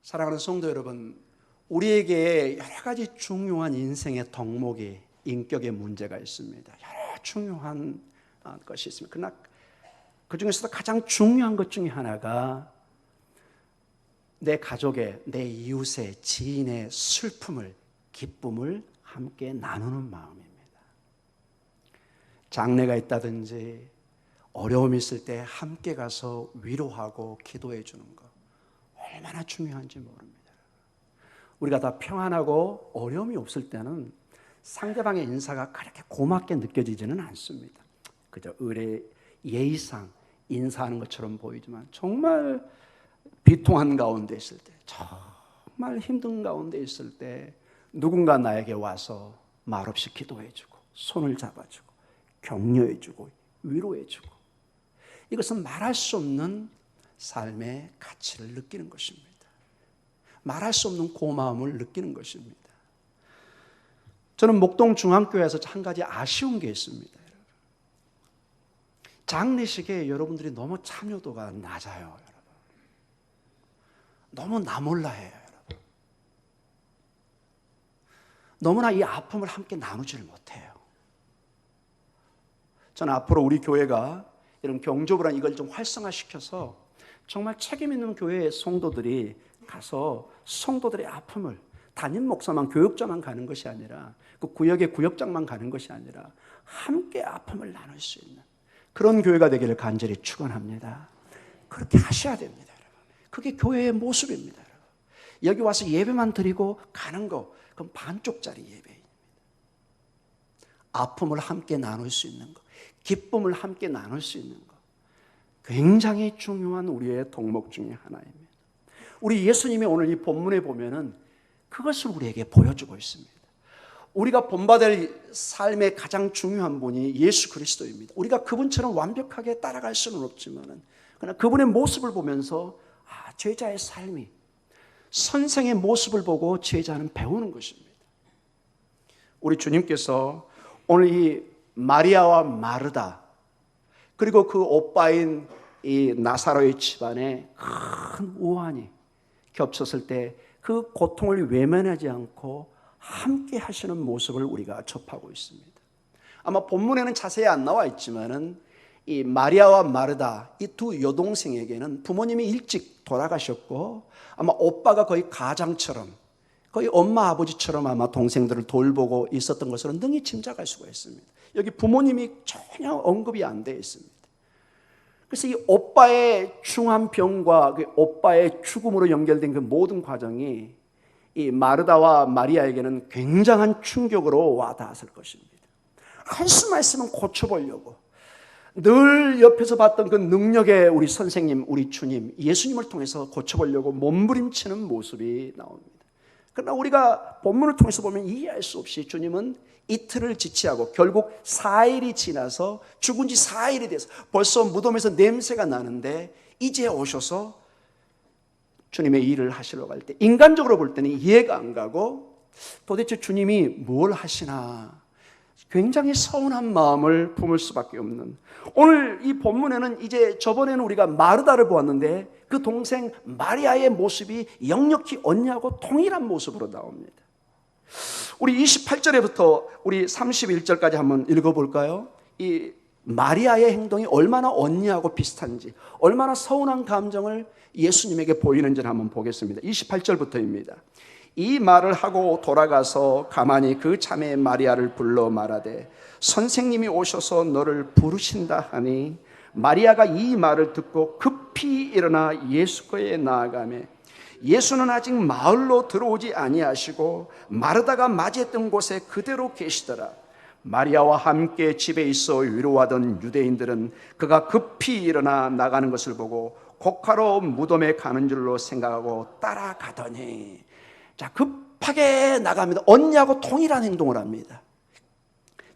사랑하는 성도 여러분, 우리에게 여러 가지 중요한 인생의 덕목이 인격의 문제가 있습니다. 여러 중요한 것이 있습니다. 그러나 그 중에서도 가장 중요한 것 중에 하나가 내 가족의, 내 이웃의, 지인의 슬픔을, 기쁨을 함께 나누는 마음입니다. 장례가 있다든지 어려움이 있을 때 함께 가서 위로하고 기도해 주는 것, 얼마나 중요한지 모릅니다. 우리가 다 평안하고 어려움이 없을 때는 상대방의 인사가 그렇게 고맙게 느껴지지는 않습니다. 그저 의례 예의상 인사하는 것처럼 보이지만 정말 비통한 가운데 있을 때, 정말 힘든 가운데 있을 때 누군가 나에게 와서 말없이 기도해주고 손을 잡아주고 격려해주고 위로해주고, 이것은 말할 수 없는 삶의 가치를 느끼는 것입니다. 말할 수 없는 고마움을 느끼는 것입니다. 저는 목동 중앙교회에서 한 가지 아쉬운 게 있습니다. 장례식에 여러분들이 너무 참여도가 낮아요. 여러분. 너무 나 몰라 해요. 여러분. 너무나 이 아픔을 함께 나누지를 못해요. 저는 앞으로 우리 교회가 이런 경조부란 이걸 좀 활성화시켜서 정말 책임 있는 교회의 성도들이 가서 성도들의 아픔을, 담임 목사만, 교육자만 가는 것이 아니라, 그 구역의 구역장만 가는 것이 아니라 함께 아픔을 나눌 수 있는 그런 교회가 되기를 간절히 축원합니다. 그렇게 하셔야 됩니다, 여러분. 그게 교회의 모습입니다, 여러분. 여기 와서 예배만 드리고 가는 거, 그건 반쪽짜리 예배입니다. 아픔을 함께 나눌 수 있는 것, 기쁨을 함께 나눌 수 있는 것, 굉장히 중요한 우리의 덕목 중에 하나입니다. 우리 예수님이 오늘 이 본문에 보면은 그것을 우리에게 보여주고 있습니다. 우리가 본받을 삶의 가장 중요한 분이 예수 그리스도입니다. 우리가 그분처럼 완벽하게 따라갈 수는 없지만은, 그러나 그분의 모습을 보면서 제자의 삶이, 선생의 모습을 보고 제자는 배우는 것입니다. 우리 주님께서 오늘 이 마리아와 마르다, 그리고 그 오빠인 이 나사로의 집안에 큰 우환이 겹쳤을 때 그 고통을 외면하지 않고 함께 하시는 모습을 우리가 접하고 있습니다. 아마 본문에는 자세히 안 나와 있지만은 이 마리아와 마르다, 이 두 여동생에게는 부모님이 일찍 돌아가셨고, 아마 오빠가 거의 가장처럼, 거의 엄마 아버지처럼 아마 동생들을 돌보고 있었던 것으로 능히 짐작할 수가 있습니다. 여기 부모님이 전혀 언급이 안 되어 있습니다. 그래서 이 오빠의 중한 병과 그 오빠의 죽음으로 연결된 그 모든 과정이 이 마르다와 마리아에게는 굉장한 충격으로 와닿았을 것입니다. 할 수만 있으면 고쳐보려고, 늘 옆에서 봤던 그 능력의 우리 선생님, 우리 주님, 예수님을 통해서 고쳐보려고 몸부림치는 모습이 나옵니다. 그러나 우리가 본문을 통해서 보면 이해할 수 없이 주님은 이틀을 지체하고 결국 4일이 지나서, 죽은 지 4일이 돼서 벌써 무덤에서 냄새가 나는데 이제 오셔서 주님의 일을 하시려고 할 때, 인간적으로 볼 때는 이해가 안 가고 도대체 주님이 뭘 하시나 굉장히 서운한 마음을 품을 수밖에 없는, 오늘 이 본문에는 이제 저번에는 우리가 마르다를 보았는데 그 동생 마리아의 모습이 역력히 언니하고 동일한 모습으로 나옵니다. 우리 28절에부터 우리 31절까지 한번 읽어볼까요? 이 마리아의 행동이 얼마나 언니하고 비슷한지, 얼마나 서운한 감정을 예수님에게 보이는지를 한번 보겠습니다. 28절부터입니다. 이 말을 하고 돌아가서 가만히 그 자매 마리아를 불러 말하되 선생님이 오셔서 너를 부르신다 하니, 마리아가 이 말을 듣고 급히 일어나 예수께에 나아가매 예수는 아직 마을로 들어오지 아니하시고 마르다가 맞이했던 곳에 그대로 계시더라. 마리아와 함께 집에 있어 위로하던 유대인들은 그가 급히 일어나 나가는 것을 보고 곡하러 무덤에 가는 줄로 생각하고 따라가더니, 자, 급하게 나갑니다. 언니하고 동일한 행동을 합니다.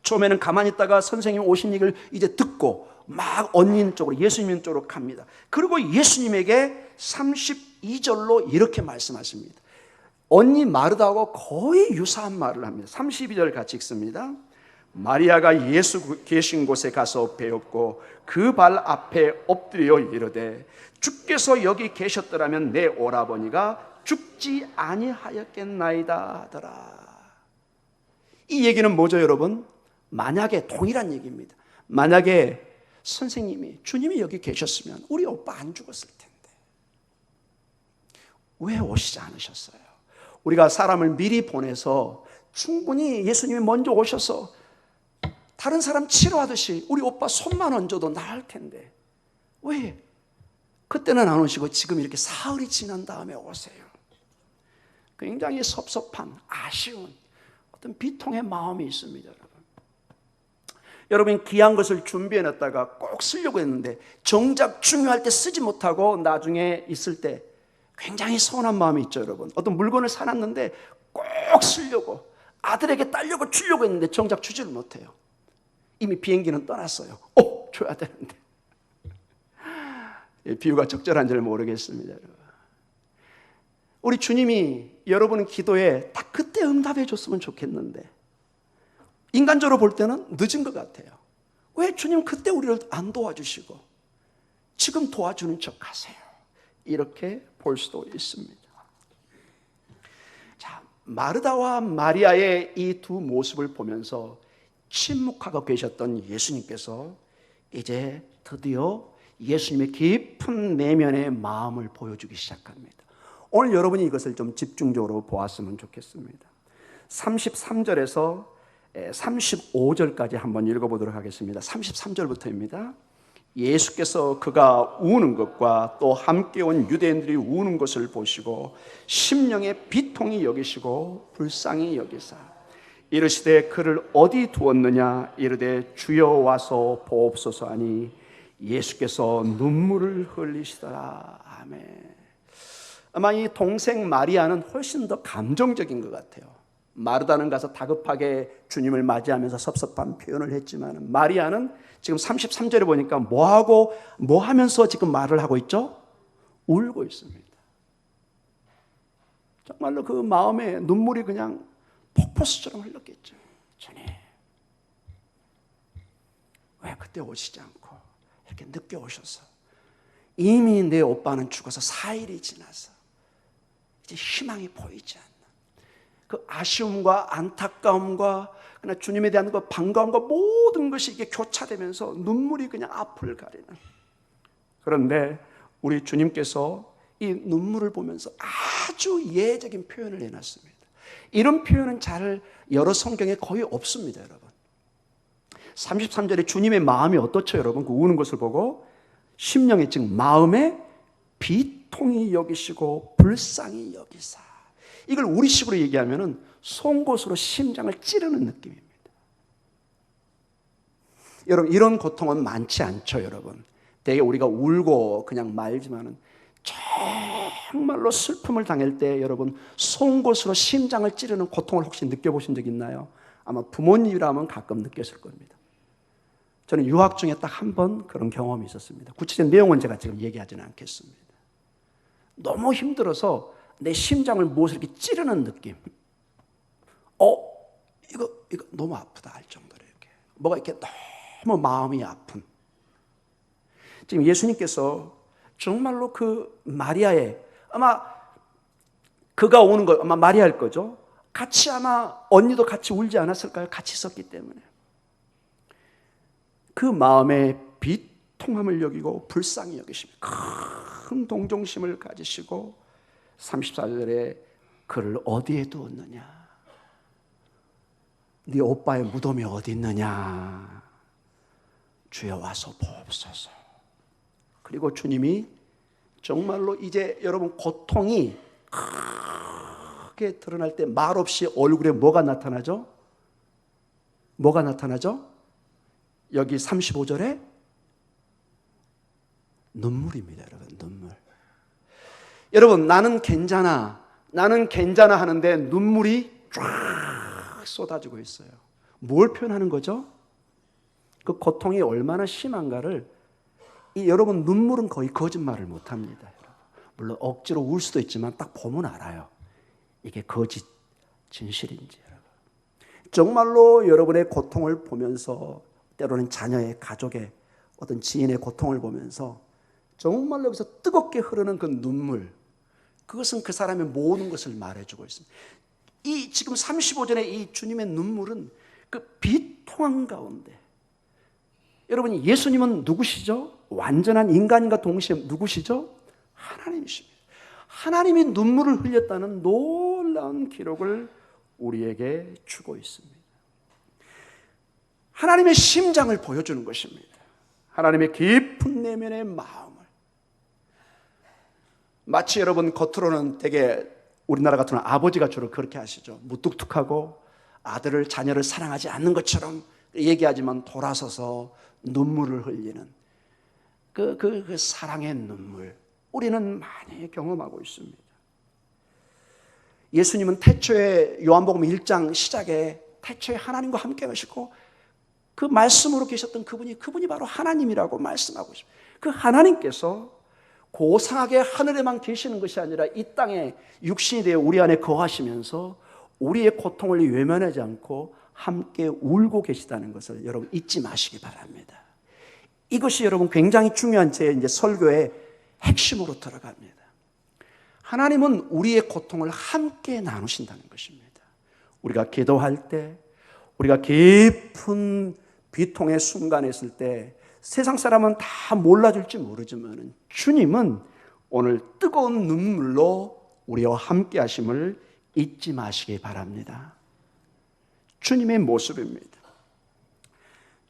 처음에는 가만히 있다가 선생님 오신 얘기를 이제 듣고 막 언니 쪽으로, 예수님 쪽으로 갑니다. 그리고 예수님에게 32절로 이렇게 말씀하십니다. 언니 마르다하고 거의 유사한 말을 합니다. 32절 같이 읽습니다. 마리아가 예수 계신 곳에 가서 배웠고 그 발 앞에 엎드려 이르되 주께서 여기 계셨더라면 내 오라버니가 죽지 아니하였겠나이다 하더라. 이 얘기는 뭐죠, 여러분? 만약에 동일한 얘기입니다. 만약에 선생님이, 주님이 여기 계셨으면 우리 오빠 안 죽었을 텐데 왜 오시지 않으셨어요? 우리가 사람을 미리 보내서 충분히 예수님이 먼저 오셔서 다른 사람 치료하듯이 우리 오빠 손만 얹어도 나을 텐데 왜 그때는 안 오시고 지금 이렇게 사흘이 지난 다음에 오세요? 굉장히 섭섭한, 아쉬운 어떤 비통의 마음이 있습니다. 여러분, 귀한 것을 준비해놨다가 꼭 쓰려고 했는데 정작 중요할 때 쓰지 못하고 나중에 있을 때 굉장히 서운한 마음이 있죠, 여러분. 어떤 물건을 사놨는데 꼭 쓰려고, 아들에게 따려고 주려고 했는데 정작 주지를 못해요. 이미 비행기는 떠났어요. 줘야 되는데. 비유가 적절한지를 모르겠습니다, 여러분. 우리 주님이 여러분 기도에 딱 그때 응답해 줬으면 좋겠는데 인간적으로 볼 때는 늦은 것 같아요. 왜 주님 그때 우리를 안 도와주시고 지금 도와주는 척 하세요? 이렇게 볼 수도 있습니다. 자, 마르다와 마리아의 이 두 모습을 보면서 침묵하고 계셨던 예수님께서 이제 드디어 예수님의 깊은 내면의 마음을 보여주기 시작합니다. 오늘 여러분이 이것을 좀 집중적으로 보았으면 좋겠습니다. 33절에서 35절까지 한번 읽어보도록 하겠습니다. 33절부터입니다. 예수께서 그가 우는 것과 또 함께 온 유대인들이 우는 것을 보시고 심령의 비통히 여기시고 불쌍히 여기사 이르시되 그를 어디 두었느냐 이르되 주여 와서 보옵소서 하니 예수께서 눈물을 흘리시더라. 아멘. 아마 이 동생 마리아는 훨씬 더 감정적인 것 같아요. 마르다는 가서 다급하게 주님을 맞이하면서 섭섭한 표현을 했지만 마리아는 지금 33절에 보니까 뭐 하면서 지금 말을 하고 있죠? 울고 있습니다. 정말로 그 마음에 눈물이 그냥 폭포수처럼 흘렀겠죠. 주님, 왜 그때 오시지 않고 이렇게 늦게 오셔서 이미 내 오빠는 죽어서 4일이 지나서 이제 희망이 보이지 않나. 그 아쉬움과 안타까움과 그냥 주님에 대한 그 반가움과 모든 것이 이게 교차되면서 눈물이 그냥 앞을 가리는. 그런데 우리 주님께서 이 눈물을 보면서 아주 예외적인 표현을 해놨습니다. 이런 표현은 잘 여러 성경에 거의 없습니다, 여러분. 33절에 주님의 마음이 어떻죠, 여러분? 그 우는 것을 보고 심령의 즉 마음에 비통히 여기시고 불쌍히 여기사. 이걸 우리식으로 얘기하면은 송곳으로 심장을 찌르는 느낌입니다. 여러분, 이런 고통은 많지 않죠, 여러분. 되게 우리가 울고 그냥 말지만은 정말로 슬픔을 당할 때 여러분 송곳으로 심장을 찌르는 고통을 혹시 느껴보신 적 있나요? 아마 부모님이라면 가끔 느꼈을 겁니다. 저는 유학 중에 딱 한 번 그런 경험이 있었습니다. 구체적인 내용은 제가 지금 얘기하지는 않겠습니다. 너무 힘들어서 내 심장을 무엇을 이렇게 찌르는 느낌. 이거 너무 아프다 할 정도로 이렇게 뭐가 이렇게 너무 마음이 아픈. 지금 예수님께서 정말로 그 마리아의 아마 그가 오는 거 아마 마리아일 거죠. 같이 아마 언니도 같이 울지 않았을까요? 같이 있었기 때문에 그 마음에 비통함을 여기고 불쌍히 여기시며 큰 동정심을 가지시고 34절에 그를 어디에 두었느냐? 네 오빠의 무덤이 어디 있느냐? 주여 와서 보옵소서. 그리고 주님이 정말로 이제 여러분 고통이 크게 드러날 때 말없이 얼굴에 뭐가 나타나죠? 뭐가 나타나죠? 여기 35절에 눈물입니다, 여러분. 눈물. 여러분, 나는 괜찮아 하는데 눈물이 쫙 쏟아지고 있어요. 뭘 표현하는 거죠? 그 고통이 얼마나 심한가를 여러분 눈물은 거의 거짓말을 못합니다. 물론 억지로 울 수도 있지만 딱 보면 알아요. 이게 거짓, 진실인지. 여러분. 정말로 여러분의 고통을 보면서 때로는 자녀의, 가족의, 어떤 지인의 고통을 보면서 정말로 여기서 뜨겁게 흐르는 그 눈물, 그것은 그 사람의 모든 것을 말해주고 있습니다. 이 지금 35절의 이 주님의 눈물은 그 비통한 가운데, 여러분 예수님은 누구시죠? 완전한 인간인가 동시에 누구시죠? 하나님이십니다. 하나님이 눈물을 흘렸다는 놀라운 기록을 우리에게 주고 있습니다. 하나님의 심장을 보여주는 것입니다. 하나님의 깊은 내면의 마음을. 마치 여러분 겉으로는 되게 우리나라 같은 아버지가 주로 그렇게 하시죠. 무뚝뚝하고 아들을 자녀를 사랑하지 않는 것처럼 얘기하지만 돌아서서 눈물을 흘리는 그 사랑의 눈물, 우리는 많이 경험하고 있습니다. 예수님은 태초에 요한복음 1장 시작에 태초에 하나님과 함께 하시고 그 말씀으로 계셨던 그분이 바로 하나님이라고 말씀하고 있습니다. 그 하나님께서 고상하게 하늘에만 계시는 것이 아니라 이 땅에 육신이 되어 우리 안에 거하시면서 우리의 고통을 외면하지 않고 함께 울고 계시다는 것을 여러분 잊지 마시기 바랍니다. 이것이 여러분 굉장히 중요한 제 이제 설교의 핵심으로 들어갑니다. 하나님은 우리의 고통을 함께 나누신다는 것입니다. 우리가 기도할 때, 우리가 깊은 비통의 순간에 있을 때 세상 사람은 다 몰라줄지 모르지만 주님은 오늘 뜨거운 눈물로 우리와 함께 하심을 잊지 마시기 바랍니다. 주님의 모습입니다.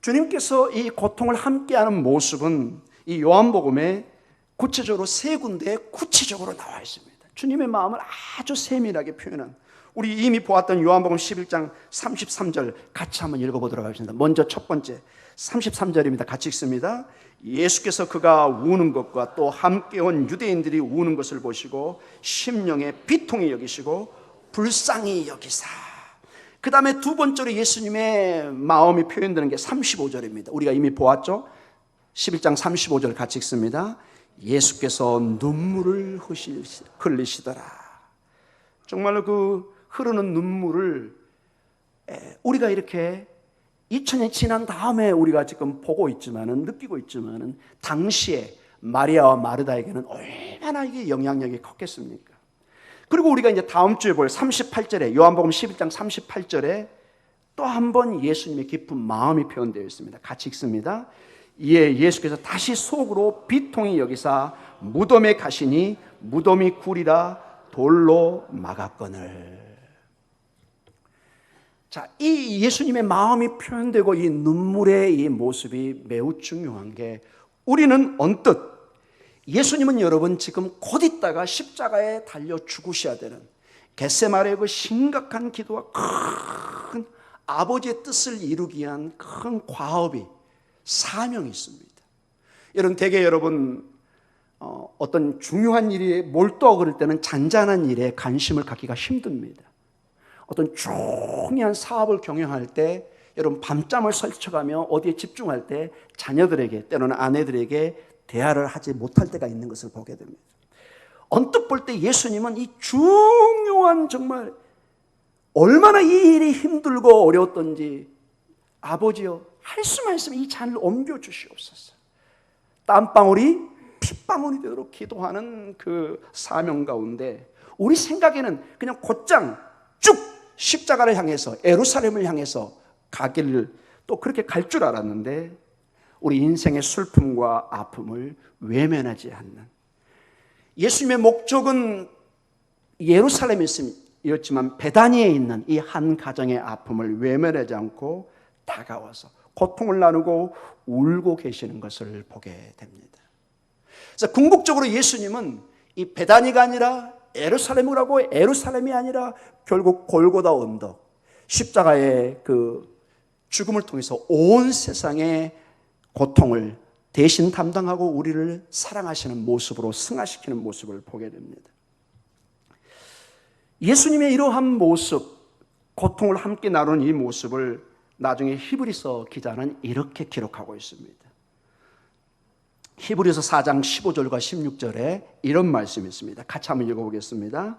주님께서 이 고통을 함께하는 모습은 이 요한복음에 구체적으로 세 군데에 구체적으로 나와 있습니다. 주님의 마음을 아주 세밀하게 표현한, 우리 이미 보았던 요한복음 11장 33절 같이 한번 읽어보도록 하겠습니다. 먼저 첫 번째 33절입니다. 같이 읽습니다. 예수께서 그가 우는 것과 또 함께 온 유대인들이 우는 것을 보시고 심령에 비통히 여기시고 불쌍히 여기사. 그 다음에 두 번째로 예수님의 마음이 표현되는 게 35절입니다. 우리가 이미 보았죠. 11장 35절 같이 읽습니다. 예수께서 눈물을 흘리시더라. 정말로 그 흐르는 눈물을 우리가 이렇게 2000년 지난 다음에 우리가 지금 보고 있지만은, 느끼고 있지만은 당시에 마리아와 마르다에게는 얼마나 이게 영향력이 컸겠습니까? 그리고 우리가 이제 다음 주에 볼 38절에 요한복음 11장 38절에 또 한 번 예수님의 깊은 마음이 표현되어 있습니다. 같이 읽습니다. 이에 예수께서 다시 속으로 비통히 여기사 무덤에 가시니 무덤이 굴이라 돌로 막았거늘. 자, 이 예수님의 마음이 표현되고 이 눈물의 이 모습이 매우 중요한 게, 우리는 언뜻 예수님은 여러분 지금 곧 있다가 십자가에 달려 죽으셔야 되는 겟세마네의 그 심각한 기도와 큰 아버지의 뜻을 이루기 위한 큰 과업이, 사명이 있습니다. 여러분 대개 여러분 어떤 중요한 일에 몰두하고 그럴 때는 잔잔한 일에 관심을 갖기가 힘듭니다. 어떤 중요한 사업을 경영할 때 여러분 밤잠을 설쳐가며 어디에 집중할 때 자녀들에게, 때로는 아내들에게 대화를 하지 못할 때가 있는 것을 보게 됩니다. 언뜻 볼 때 예수님은 이 중요한, 정말 얼마나 이 일이 힘들고 어려웠던지, 아버지여 할 수만 있으면 이 잔을 옮겨주시옵소서, 땀방울이 핏방울이 되도록 기도하는 그 사명 가운데 우리 생각에는 그냥 곧장 쭉 십자가를 향해서, 예루살렘을 향해서 가기를 또 그렇게 갈 줄 알았는데, 우리 인생의 슬픔과 아픔을 외면하지 않는, 예수님의 목적은 예루살렘이었지만 베다니에 있는 이 한 가정의 아픔을 외면하지 않고 다가와서 고통을 나누고 울고 계시는 것을 보게 됩니다. 그래서 궁극적으로 예수님은 이 베다니가 아니라 예루살렘을 하고, 예루살렘이 아니라 결국 골고다 언덕, 십자가의 그 죽음을 통해서 온 세상의 고통을 대신 담당하고 우리를 사랑하시는 모습으로 승화시키는 모습을 보게 됩니다. 예수님의 이러한 모습, 고통을 함께 나누는 이 모습을 나중에 히브리서 기자는 이렇게 기록하고 있습니다. 히브리서 4장 15절과 16절에 이런 말씀이 있습니다. 같이 한번 읽어보겠습니다.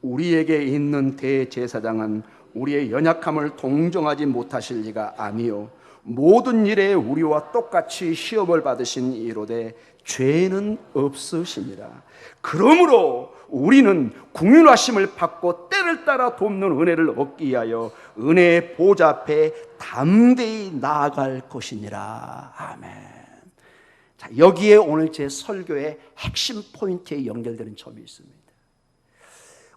우리에게 있는 대제사장은 우리의 연약함을 동정하지 못하실 리가 아니요 모든 일에 우리와 똑같이 시험을 받으신 이로되 죄는 없으시니라. 그러므로 우리는 긍휼하심을 받고 때를 따라 돕는 은혜를 얻기 위하여 은혜의 보좌 앞에 담대히 나아갈 것이니라. 아멘. 자, 여기에 오늘 제 설교의 핵심 포인트에 연결되는 점이 있습니다.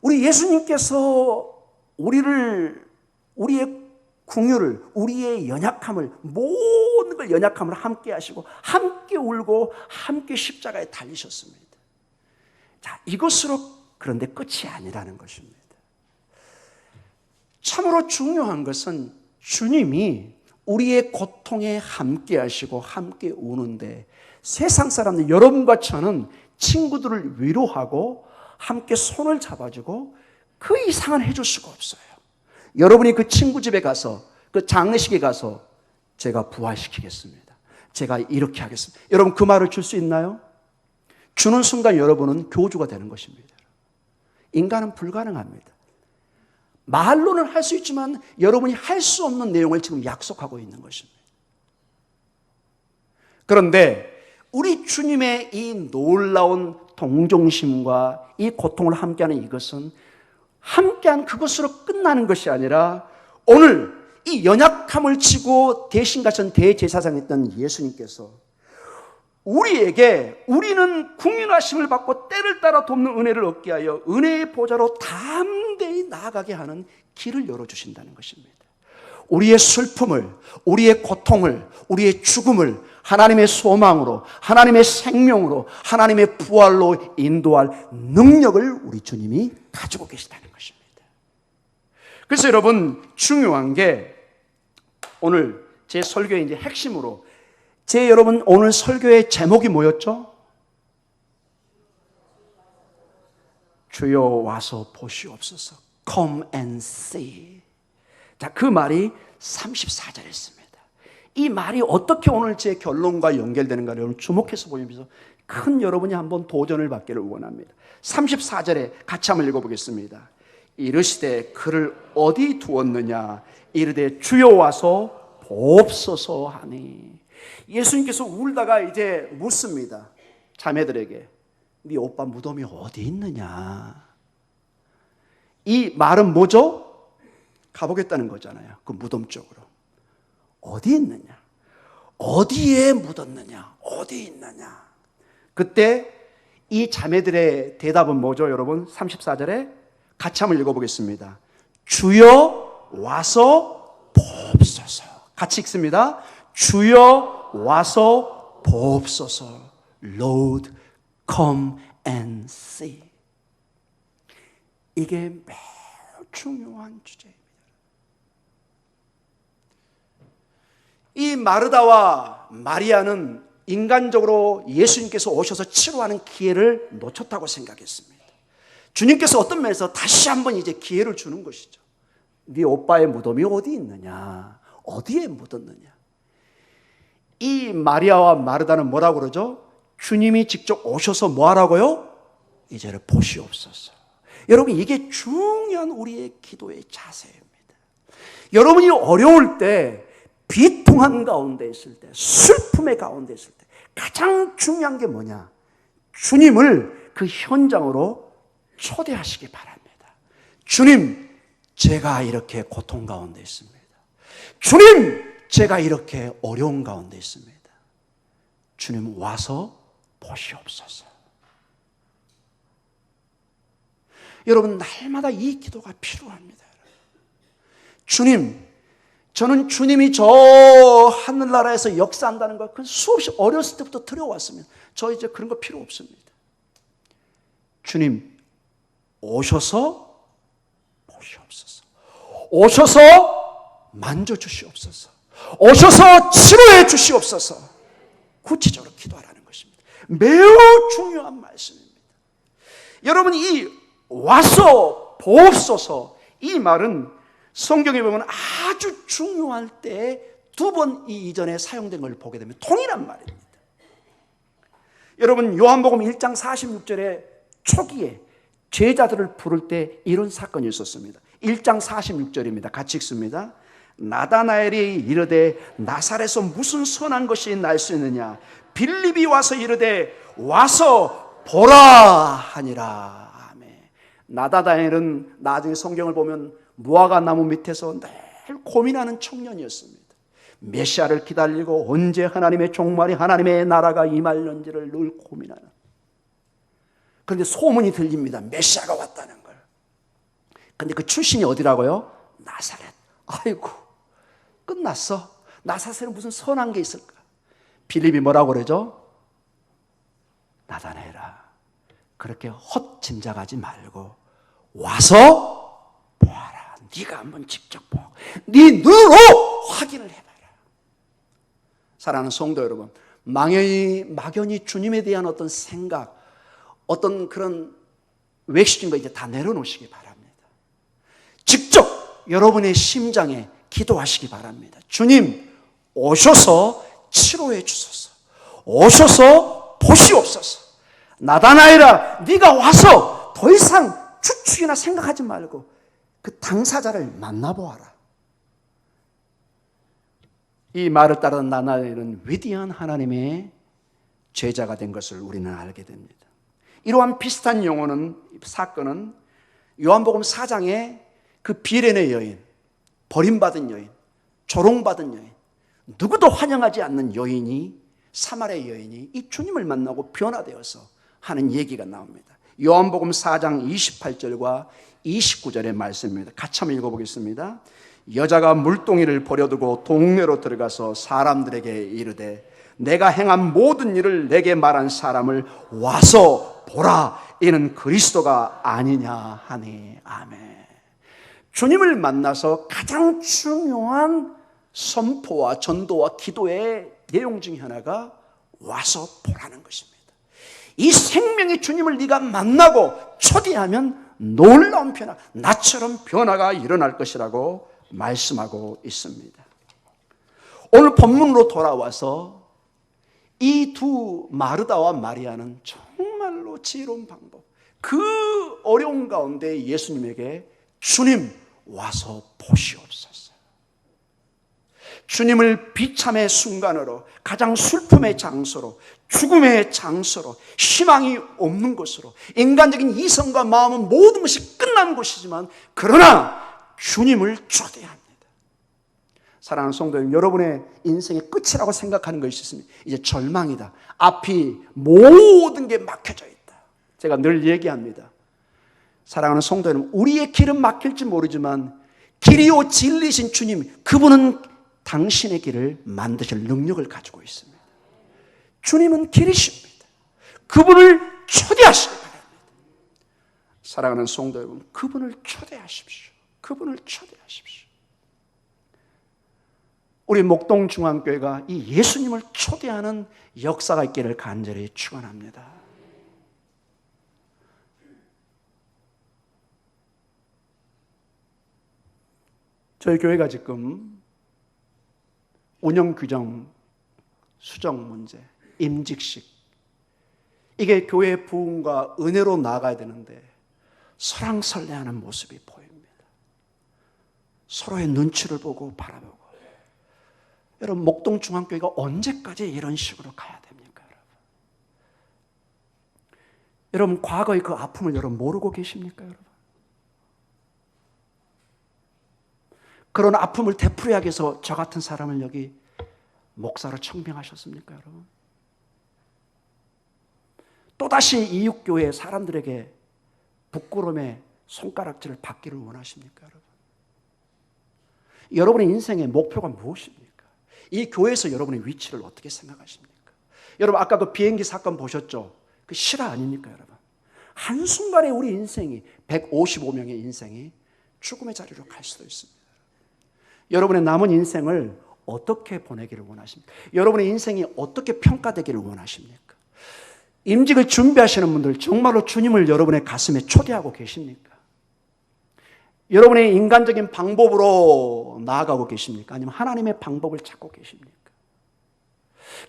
우리 예수님께서 우리의 긍휼을, 우리의 연약함을, 모든 걸 연약함을 함께 하시고 함께 울고 함께 십자가에 달리셨습니다. 자, 이것으로 그런데 끝이 아니라는 것입니다. 참으로 중요한 것은 주님이 우리의 고통에 함께 하시고 함께 우는데, 세상 사람들, 여러분과 저는 친구들을 위로하고 함께 손을 잡아주고 그 이상은 해줄 수가 없어요. 여러분이 그 친구 집에 가서, 그 장례식에 가서 제가 부활시키겠습니다, 제가 이렇게 하겠습니다, 여러분 그 말을 줄 수 있나요? 주는 순간 여러분은 교주가 되는 것입니다. 인간은 불가능합니다. 말로는 할 수 있지만 여러분이 할 수 없는 내용을 지금 약속하고 있는 것입니다. 그런데 우리 주님의 이 놀라운 동정심과 이 고통을 함께하는 이것은 함께한 그것으로 끝나는 것이 아니라, 오늘 이 연약함을 지고 대신 가신 대제사장이었던 예수님께서 우리에게, 우리는 긍휼하심을 받고 때를 따라 돕는 은혜를 얻게 하여 은혜의 보좌로 담대히 나아가게 하는 길을 열어주신다는 것입니다. 우리의 슬픔을, 우리의 고통을, 우리의 죽음을 하나님의 소망으로, 하나님의 생명으로, 하나님의 부활로 인도할 능력을 우리 주님이 가지고 계시다는 것입니다. 그래서 여러분, 중요한 게 오늘 제 설교의 이제 핵심으로, 여러분 오늘 설교의 제목이 뭐였죠? 주여 와서 보시옵소서. Come and see. 자, 그 말이 34절에 있습니다. 이 말이 어떻게 오늘 제 결론과 연결되는가를 여러분 주목해서 보면서 큰 여러분이 한번 도전을 받기를 원합니다. 34절에 같이 한번 읽어보겠습니다. 이르시되 그를 어디 두었느냐, 이르되 주여 와서 보옵소서 하니. 예수님께서 울다가 이제 묻습니다. 자매들에게, 네 오빠 무덤이 어디 있느냐. 이 말은 뭐죠? 가보겠다는 거잖아요. 그 무덤 쪽으로. 어디 있느냐, 어디에 묻었느냐, 어디 있느냐. 그때 이 자매들의 대답은 뭐죠, 여러분? 34절에 같이 한번 읽어보겠습니다. 주여 와서 보옵소서. 같이 읽습니다. 주여 와서 보옵소서. Lord, come and see. 이게 매우 중요한 주제입니다. 이 마르다와 마리아는 인간적으로 예수님께서 오셔서 치료하는 기회를 놓쳤다고 생각했습니다. 주님께서 어떤 면에서 다시 한번 이제 기회를 주는 것이죠. 네 오빠의 무덤이 어디 있느냐, 어디에 묻었느냐. 이 마리아와 마르다는 뭐라고 그러죠? 주님이 직접 오셔서 뭐 하라고요? 이제를 보시옵소서. 여러분, 이게 중요한 우리의 기도의 자세입니다. 여러분이 어려울 때, 비통한 가운데 있을 때, 슬픔의 가운데 있을 때 가장 중요한 게 뭐냐? 주님을 그 현장으로 초대하시기 바랍니다. 주님, 제가 이렇게 고통 가운데 있습니다. 주님, 제가 이렇게 어려운 가운데 있습니다. 주님 와서 보시옵소서. 여러분, 날마다 이 기도가 필요합니다. 주님, 저는 주님이 저 하늘나라에서 역사한다는 것, 그 수없이 어렸을 때부터 들어왔습니다. 저 이제 그런 거 필요 없습니다. 주님, 오셔서 보시옵소서. 오셔서 만져주시옵소서. 오셔서 치료해 주시옵소서. 구체적으로 기도하라는 것입니다. 매우 중요한 말씀입니다. 여러분, 이 와서 보옵소서, 이 말은 성경에 보면 아주 중요할 때 두 번 이전에 사용된 걸 보게 되면 동일한 말입니다. 여러분, 요한복음 1장 46절에 초기에 제자들을 부를 때 이런 사건이 있었습니다. 1장 46절입니다. 같이 읽습니다. 나다나엘이 이르되 나사렛에서 무슨 선한 것이 날 수 있느냐, 빌립이 와서 이르되 와서 보라 하니라. 아멘. 나다나엘은 나중에 성경을 보면 무화과 나무 밑에서 늘 고민하는 청년이었습니다. 메시아를 기다리고 언제 하나님의 종말이 하나님의 나라가 임할는지를 늘 고민하는. 그런데 소문이 들립니다. 메시아가 왔다는 걸. 그런데 그 출신이 어디라고요? 나사렛. 아이고, 끝났어. 나사렛은 무슨 선한 게 있을까? 빌립이 뭐라고 그러죠? 나다나엘아, 그렇게 헛짐작하지 말고 와서 보아라. 네가 한번 직접 보고 네 눈으로 확인을 해봐라. 사랑하는 성도 여러분, 막연히 주님에 대한 어떤 생각, 어떤 그런 외식인 거 이제 다 내려놓으시기 바랍니다. 직접 여러분의 심장에 기도하시기 바랍니다. 주님, 오셔서 치료해 주소서. 오셔서 보시옵소서. 나다나엘아, 네가 와서 더 이상 추측이나 생각하지 말고 그 당사자를 만나보아라. 이 말을 따르는 나다나엘은 위대한 하나님의 제자가 된 것을 우리는 알게 됩니다. 이러한 비슷한 사건은 요한복음 4장에 그 비레네 여인, 버림받은 여인, 조롱받은 여인, 누구도 환영하지 않는 여인이, 사마리아 여인이 이 주님을 만나고 변화되어서 하는 얘기가 나옵니다. 요한복음 4장 28절과 29절의 말씀입니다. 같이 한번 읽어보겠습니다. 여자가 물동이를 버려두고 동네로 들어가서 사람들에게 이르되 내가 행한 모든 일을 내게 말한 사람을 와서 보라. 이는 그리스도가 아니냐 하니. 아멘. 주님을 만나서 가장 중요한 선포와 전도와 기도의 내용 중에 하나가 와서 보라는 것입니다. 이 생명의 주님을 네가 만나고 초대하면 놀라운 변화, 나처럼 변화가 일어날 것이라고 말씀하고 있습니다. 오늘 본문으로 돌아와서 이 두 마르다와 마리아는 정말로 지혜로운 방법, 그 어려운 가운데 예수님에게 주님 와서 보시옵소서. 주님을 비참의 순간으로, 가장 슬픔의 장소로, 죽음의 장소로, 희망이 없는 곳으로, 인간적인 이성과 마음은 모든 것이 끝난 곳이지만 그러나 주님을 초대합니다. 사랑하는 성도 여러분, 여러분의 인생의 끝이라고 생각하는 것이 있습니다. 이제 절망이다. 앞이 모든 게 막혀져 있다. 제가 늘 얘기합니다. 사랑하는 성도 여러분, 우리의 길은 막힐지 모르지만 길이요 진리신 주님, 그분은 당신의 길을 만드실 능력을 가지고 있습니다. 주님은 길이십니다. 그분을 초대하시기 바랍니다. 사랑하는 성도 여러분, 그분을 초대하십시오. 그분을 초대하십시오. 우리 목동중앙교회가 이 예수님을 초대하는 역사가 있기를 간절히 축원합니다. 저희 교회가 지금 운영규정, 수정 문제, 임직식, 이게 교회의 부흥과 은혜로 나아가야 되는데 설왕설래하는 모습이 보입니다. 서로의 눈치를 보고 바라보고. 여러분, 목동중앙교회가 언제까지 이런 식으로 가야 됩니까? 여러분, 과거의 그 아픔을 여러분 모르고 계십니까? 여러분, 그런 아픔을 되풀이하기 위해서 저 같은 사람을 여기 목사로 청빙하셨습니까? 여러분, 또다시 이웃교회 사람들에게 부끄러움의 손가락질을 받기를 원하십니까? 여러분, 여러분의 인생의 목표가 무엇입니까? 이 교회에서 여러분의 위치를 어떻게 생각하십니까? 여러분, 아까 그 비행기 사건 보셨죠? 그 실화 아닙니까? 여러분, 한순간에 우리 인생이, 155명의 인생이 죽음의 자리로 갈 수도 있습니다. 여러분의 남은 인생을 어떻게 보내기를 원하십니까? 여러분의 인생이 어떻게 평가되기를 원하십니까? 임직을 준비하시는 분들, 정말로 주님을 여러분의 가슴에 초대하고 계십니까? 여러분의 인간적인 방법으로 나아가고 계십니까? 아니면 하나님의 방법을 찾고 계십니까?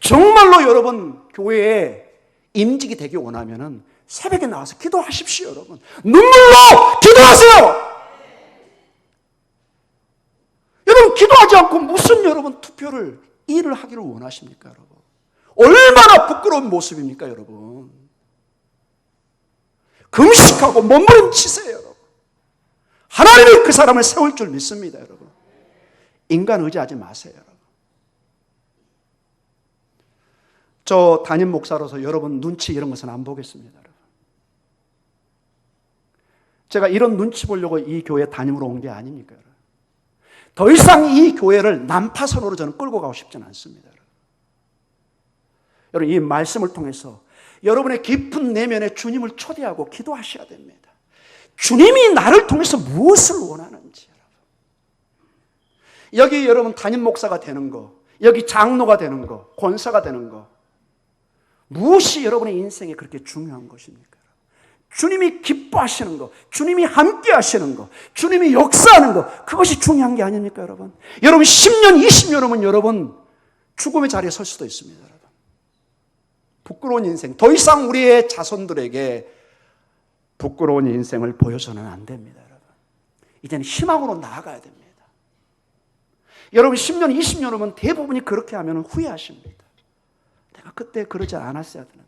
정말로 여러분 교회에 임직이 되기 원하면은 새벽에 나와서 기도하십시오. 여러분, 눈물로 기도하세요. 여러분, 기도하지 않고 무슨 여러분 투표를 일을 하기를 원하십니까? 여러분, 얼마나 부끄러운 모습입니까, 여러분? 금식하고 몸부림치세요, 여러분. 하나님이 그 사람을 세울 줄 믿습니다, 여러분. 인간 의지하지 마세요, 여러분. 저 담임 목사로서 여러분 눈치 이런 것은 안 보겠습니다, 여러분. 제가 이런 눈치 보려고 이 교회 담임으로 온 게 아닙니까, 여러분. 더 이상 이 교회를 난파선으로 저는 끌고 가고 싶지는 않습니다, 여러분. 여러분, 이 말씀을 통해서 여러분의 깊은 내면에 주님을 초대하고 기도하셔야 됩니다. 주님이 나를 통해서 무엇을 원하는지, 여러분. 여기 여러분 담임 목사가 되는 거, 여기 장로가 되는 거, 권사가 되는 거, 무엇이 여러분의 인생에 그렇게 중요한 것입니까? 주님이 기뻐하시는 거, 주님이 함께 하시는 거, 주님이 역사하는 거, 그것이 중요한 게 아닙니까, 여러분? 여러분 10년, 20년이면 여러분 죽음의 자리에 설 수도 있습니다, 여러분. 부끄러운 인생, 더 이상 우리의 자손들에게 부끄러운 인생을 보여서는 안 됩니다, 여러분. 이제는 희망으로 나아가야 됩니다. 여러분 10년, 20년이면 대부분이 그렇게 하면 후회하십니다. 내가 그때 그러지 않았어야 되는데,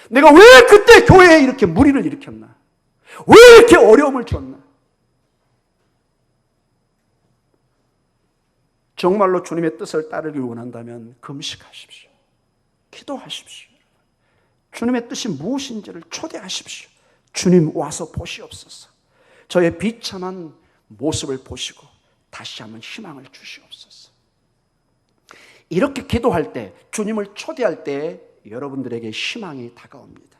내가 왜 그때 교회에 이렇게 무리를 일으켰나? 왜 이렇게 어려움을 줬나? 정말로 주님의 뜻을 따르기 원한다면 금식하십시오. 기도하십시오. 주님의 뜻이 무엇인지를 초대하십시오. 주님 와서 보시옵소서. 저의 비참한 모습을 보시고 다시 한번 희망을 주시옵소서. 이렇게 기도할 때, 주님을 초대할 때 여러분들에게 희망이 다가옵니다.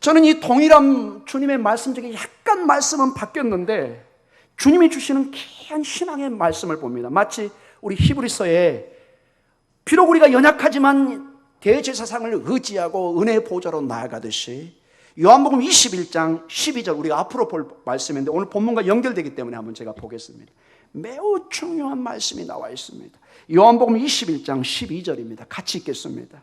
저는 이 동일한 주님의 말씀 중에 약간 말씀은 바뀌었는데 주님이 주시는 귀한 희망의 말씀을 봅니다. 마치 우리 히브리서에 비록 우리가 연약하지만 대제사장을 의지하고 은혜의 보좌로 나아가듯이, 요한복음 21장 12절, 우리가 앞으로 볼 말씀인데 오늘 본문과 연결되기 때문에 한번 제가 보겠습니다. 매우 중요한 말씀이 나와 있습니다. 요한복음 21장 12절입니다. 같이 읽겠습니다.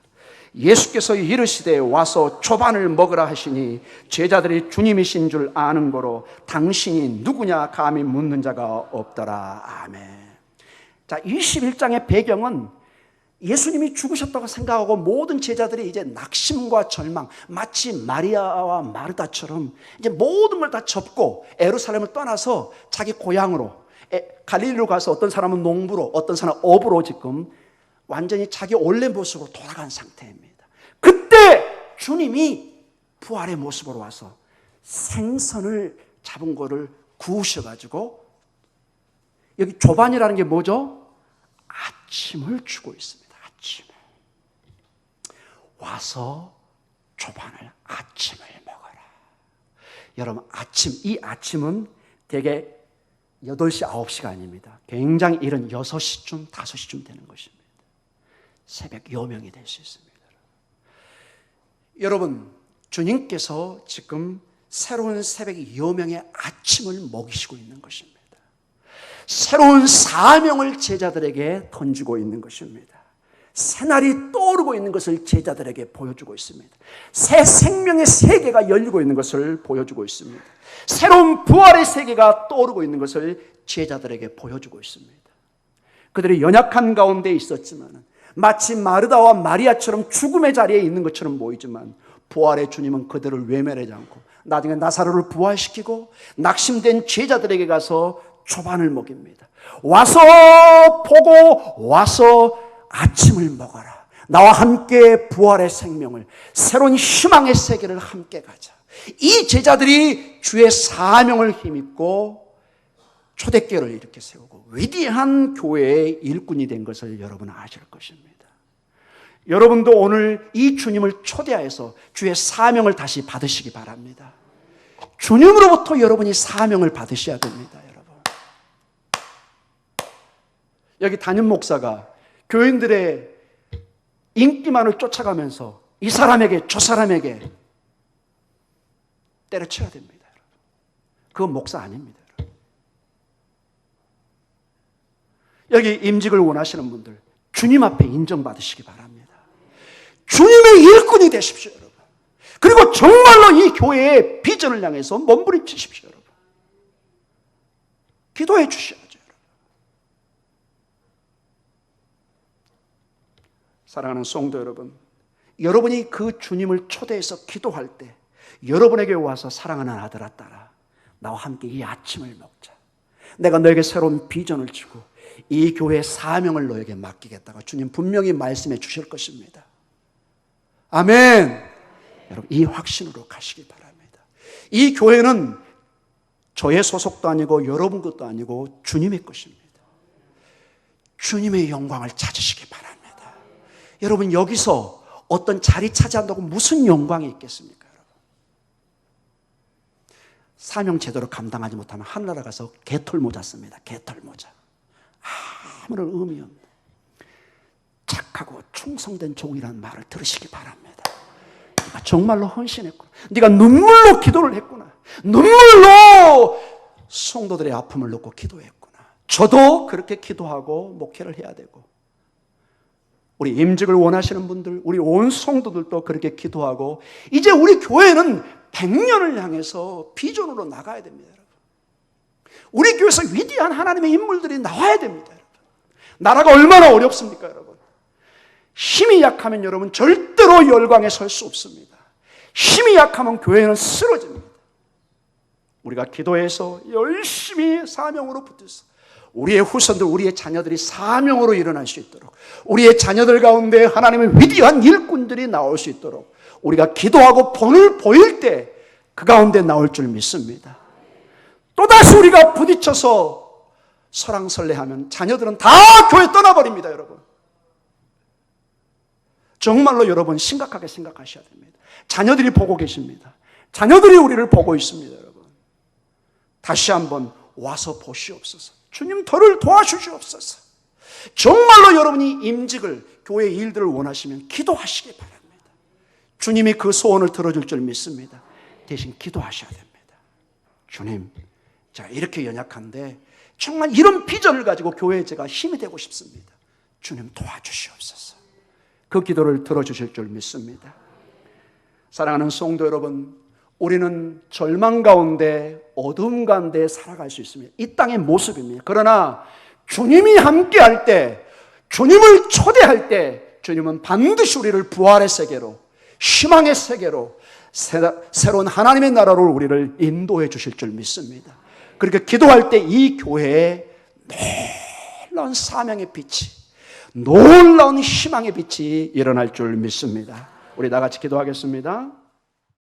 예수께서 이르시되 와서 초반을 먹으라 하시니 제자들이 주님이신 줄 아는 거로 당신이 누구냐 감히 묻는 자가 없더라. 아멘. 자, 21장의 배경은 예수님이 죽으셨다고 생각하고 모든 제자들이 이제 낙심과 절망, 마치 마리아와 마르다처럼 이제 모든 걸 다 접고 예루살렘을 떠나서 자기 고향으로, 갈릴리로 가서 어떤 사람은 농부로, 어떤 사람은 어부로 지금 완전히 자기 원래 모습으로 돌아간 상태입니다. 그때 주님이 부활의 모습으로 와서 생선을 잡은 거를 구우셔가지고, 여기 조반이라는 게 뭐죠? 아침을 주고 있습니다. 아침을. 와서 조반을 아침을 먹어라. 여러분, 아침, 이 아침은 대개 8시, 9시가 아닙니다. 굉장히 이른 6시쯤, 5시쯤 되는 것입니다. 새벽 요명이 될 수 있습니다. 여러분, 주님께서 지금 새로운 새벽 요명의 아침을 먹이시고 있는 것입니다. 새로운 사명을 제자들에게 던지고 있는 것입니다. 새날이 떠오르고 있는 것을 제자들에게 보여주고 있습니다. 새 생명의 세계가 열리고 있는 것을 보여주고 있습니다. 새로운 부활의 세계가 떠오르고 있는 것을 제자들에게 보여주고 있습니다. 그들이 연약한 가운데 있었지만, 마치 마르다와 마리아처럼 죽음의 자리에 있는 것처럼 보이지만, 부활의 주님은 그들을 외면하지 않고 나중에 나사로를 부활시키고 낙심된 제자들에게 가서 초반을 먹입니다. 와서 보고 와서 아침을 먹어라. 나와 함께 부활의 생명을, 새로운 희망의 세계를 함께 가자. 이 제자들이 주의 사명을 힘입고 초대교회를 이렇게 세우고 위대한 교회의 일꾼이 된 것을 여러분은 아실 것입니다. 여러분도 오늘 이 주님을 초대하여서 주의 사명을 다시 받으시기 바랍니다. 주님으로부터 여러분이 사명을 받으셔야 됩니다, 여러분. 여기 담임 목사가 교인들의 인기만을 쫓아가면서 이 사람에게 저 사람에게 때려쳐야 됩니다, 여러분. 그건 목사 아닙니다, 여러분. 여기 임직을 원하시는 분들 주님 앞에 인정받으시기 바랍니다. 주님의 일꾼이 되십시오, 여러분. 그리고 정말로 이 교회의 비전을 향해서 몸부림치십시오, 여러분. 기도해 주셔야죠, 여러분. 사랑하는 성도 여러분, 여러분이 그 주님을 초대해서 기도할 때 여러분에게 와서 사랑하는 아들아 딸아, 나와 함께 이 아침을 먹자. 내가 너에게 새로운 비전을 주고 이 교회의 사명을 너에게 맡기겠다가 주님 분명히 말씀해 주실 것입니다. 아멘. 여러분, 이 확신으로 가시기 바랍니다. 이 교회는 저의 소속도 아니고 여러분 것도 아니고 주님의 것입니다. 주님의 영광을 찾으시기 바랍니다. 여러분, 여기서 어떤 자리 차지한다고 무슨 영광이 있겠습니까? 여러분, 사명 제대로 감당하지 못하면 하늘나라 가서 개털모자 씁니다. 개털모자. 아무런 의미 없는 착하고 충성된 종이라는 말을 들으시기 바랍니다. 네가 정말로 헌신했구나. 네가 눈물로 기도를 했구나. 눈물로 성도들의 아픔을 놓고 기도했구나. 저도 그렇게 기도하고 목회를 해야 되고, 우리 임직을 원하시는 분들, 우리 온 성도들도 그렇게 기도하고, 이제 우리 교회는 100년을 향해서 비전으로 나가야 됩니다. 여러분, 우리 교회에서 위대한 하나님의 인물들이 나와야 됩니다. 여러분, 나라가 얼마나 어렵습니까? 여러분, 힘이 약하면 여러분 절대로 열광에 설 수 없습니다. 힘이 약하면 교회는 쓰러집니다. 우리가 기도해서 열심히 사명으로 붙어서 우리의 후손들, 우리의 자녀들이 사명으로 일어날 수 있도록, 우리의 자녀들 가운데 하나님의 위대한 일꾼들이 나올 수 있도록 우리가 기도하고 본을 보일 때 그 가운데 나올 줄 믿습니다. 또다시 우리가 부딪혀서 설왕설래하면 자녀들은 다 교회 떠나버립니다. 여러분, 정말로 여러분 심각하게 생각하셔야 됩니다. 자녀들이 보고 계십니다. 자녀들이 우리를 보고 있습니다. 여러분, 다시 한번 와서 보시옵소서. 주님 저를 도와주시옵소서. 정말로 여러분이 임직을, 교회 일들을 원하시면 기도하시기 바랍니다. 주님이 그 소원을 들어줄 줄 믿습니다. 대신 기도하셔야 됩니다. 주님, 제가 이렇게 연약한데 정말 이런 비전을 가지고 교회에 제가 힘이 되고 싶습니다. 주님 도와주시옵소서. 그 기도를 들어주실 줄 믿습니다. 사랑하는 성도 여러분, 우리는 절망 가운데 어두움 가운데 살아갈 수 있습니다. 이 땅의 모습입니다. 그러나 주님이 함께할 때, 주님을 초대할 때 주님은 반드시 우리를 부활의 세계로, 희망의 세계로, 새로운 하나님의 나라로 우리를 인도해 주실 줄 믿습니다. 그렇게 기도할 때 이 교회에 놀라운 사명의 빛이, 놀라운 희망의 빛이 일어날 줄 믿습니다. 우리 다 같이 기도하겠습니다.